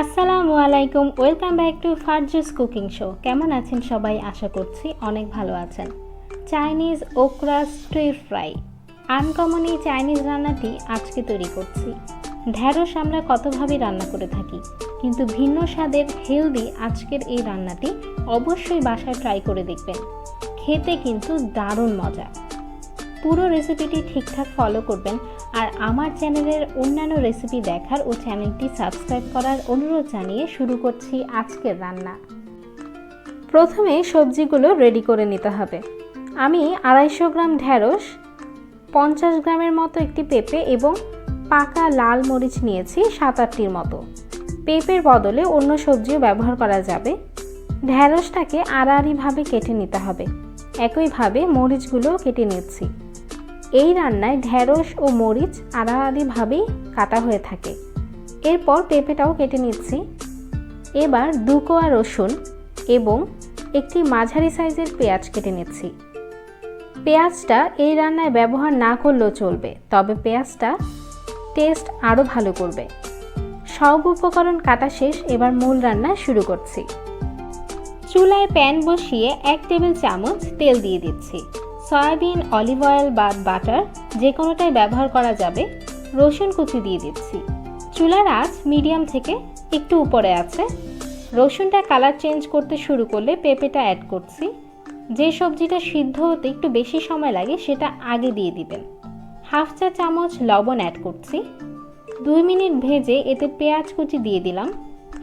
আসসালামু আলাইকুম, welcome back to Farzu's cooking show. কেমন আছেন সবাই? আশা করছি অনেক ভালো আছেন। Chinese okra stir fry, uncommon এই চাইনিজ রান্নাটি আজকে তৈরি করছি। ঢ্যাঁড়স আমরা কতভাবে রান্না করে থাকি, কিন্তু ভিন্ন স্বাদের হেলদি আজকের এই রান্নাটি অবশ্যই বাসায় ট্রাই করে দেখবেন। খেতে কিন্তু দারুণ মজা। পুরো রেসিপিটি ঠিকঠাক ফলো করবেন আর আমার চ্যানেলের অন্যান্য রেসিপি দেখার ও চ্যানেলটি সাবস্ক্রাইব করার অনুরোধ জানিয়ে শুরু করছি আজকের রান্না। প্রথমে সবজিগুলো রেডি করে নিতে হবে। আমি 250 গ্রাম ঢ্যাঁড়স, 50 গ্রামের মতো একটি পেঁপে এবং পাকা লাল মরিচ নিয়েছি 7-8টির মতো। পেঁপের বদলে অন্য সবজিও ব্যবহার করা যাবে। ঢ্যাঁড়সটাকে আড়াআড়িভাবে কেটে নিতে হবে। একইভাবে মরিচগুলোও কেটে নিচ্ছি। এই রান্নায় ঢ্যাঁড়স ও মরিচ আড়াআড়িভাবেই কাটা হয়ে থাকে। এরপর পেঁপেটাও কেটে নিচ্ছি। এবার 2 কোয়া রসুন এবং একটি মাঝারি সাইজের পেঁয়াজ কেটে নিচ্ছি। পেঁয়াজটা এই রান্নায় ব্যবহার না করলেও চলবে, তবে পেঁয়াজটা টেস্ট আরও ভালো করবে। সব উপকরণ কাটা শেষ, এবার মূল রান্না শুরু করছি। চুলায় প্যান বসিয়ে 1 টেবিল চামচ তেল দিয়ে দিচ্ছি। সয়াবিন, অলিভ অয়েল বা বাটার যে কোনোটাই ব্যবহার করা যাবে। রসুন কুচি দিয়ে দিচ্ছি। চুলার আঁচ মিডিয়াম থেকে একটু উপরে আছে। রসুনটা কালার চেঞ্জ করতে শুরু করলে পেঁপেটা অ্যাড করছি। যে সবজিটা সিদ্ধ হতে একটু বেশি সময় লাগে সেটা আগে দিয়ে দিবেন। 1/2 চা চামচ লবণ অ্যাড করছি। 2 মিনিট ভেজে এতে পেঁয়াজ কুচি দিয়ে দিলাম।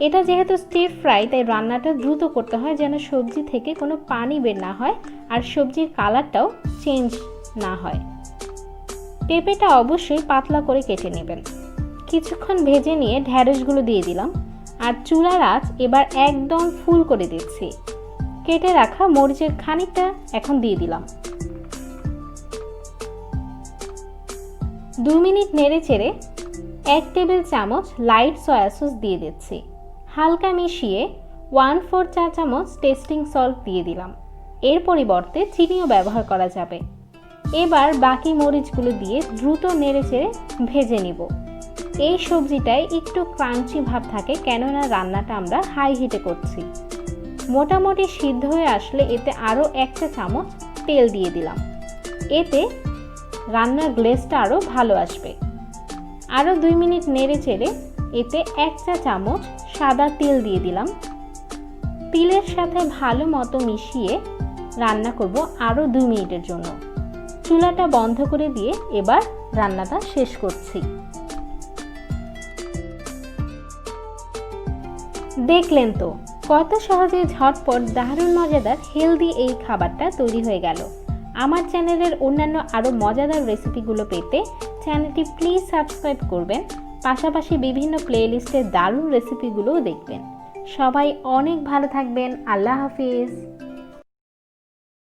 এটা যেহেতু স্টির ফ্রাই, তাই রান্নাটা দ্রুত করতে হয় যেন সবজি থেকে কোনো পানি বের না হয় আর সবজির কালারটাও চেঞ্জ না হয়। পেঁপেটা অবশ্যই পাতলা করে কেটে নেবেন। কিছুক্ষণ ভেজে নিয়ে ঢ্যাঁড়সগুলো দিয়ে দিলাম আর চুলার আঁচ এবার একদম ফুল করে দিচ্ছি। কেটে রাখা মরিচের খানিকটা এখন দিয়ে দিলাম। 2 মিনিট নেড়ে চেড়ে 1 টেবিল চামচ লাইট সয়া সস দিয়ে দিচ্ছি। হালকা মিশিয়ে 1/4 চা চামচ টেস্টিং সল্ট দিয়ে দিলাম। এর পরিবর্তে চিনিও ব্যবহার করা যাবে। এবার বাকি মরিচগুলো দিয়ে দ্রুত নেড়েচেড়ে ভেজে নিব। এই সবজিটায় একটু ক্রাঞ্চি ভাব থাকে, কেননা রান্নাটা আমরা হাই হিটে করছি। মোটামুটি সিদ্ধ হয়ে আসলে এতে আরও 1 চা চামচ তেল দিয়ে দিলাম। এতে রান্নার গ্লেজটা আরও ভালো আসবে। আরও 2 মিনিট নেড়ে চেড়ে এতে 1 চা চামচ সাদা তিল দিয়ে দিলাম। তিলের সাথে ভালো মতো মিশিয়ে রান্না করব আরও 2 মিনিটের জন্য। চুলাটা বন্ধ করে দিয়ে এবার রান্নাটা শেষ করছি। দেখলেন তো কত সহজে ঝটপট দারুণ মজাদার হেলদি এই খাবারটা তৈরি হয়ে গেল। আমার চ্যানেলের অন্যান্য আরও মজাদার রেসিপিগুলো পেতে চ্যানেলটি প্লিজ সাবস্ক্রাইব করবেন। পাশাপাশি বিভিন্ন প্লেলিস্টের দারুণ রেসিপিগুলোও দেখবেন। সবাই অনেক ভালো থাকবেন। আল্লাহ হাফিজ।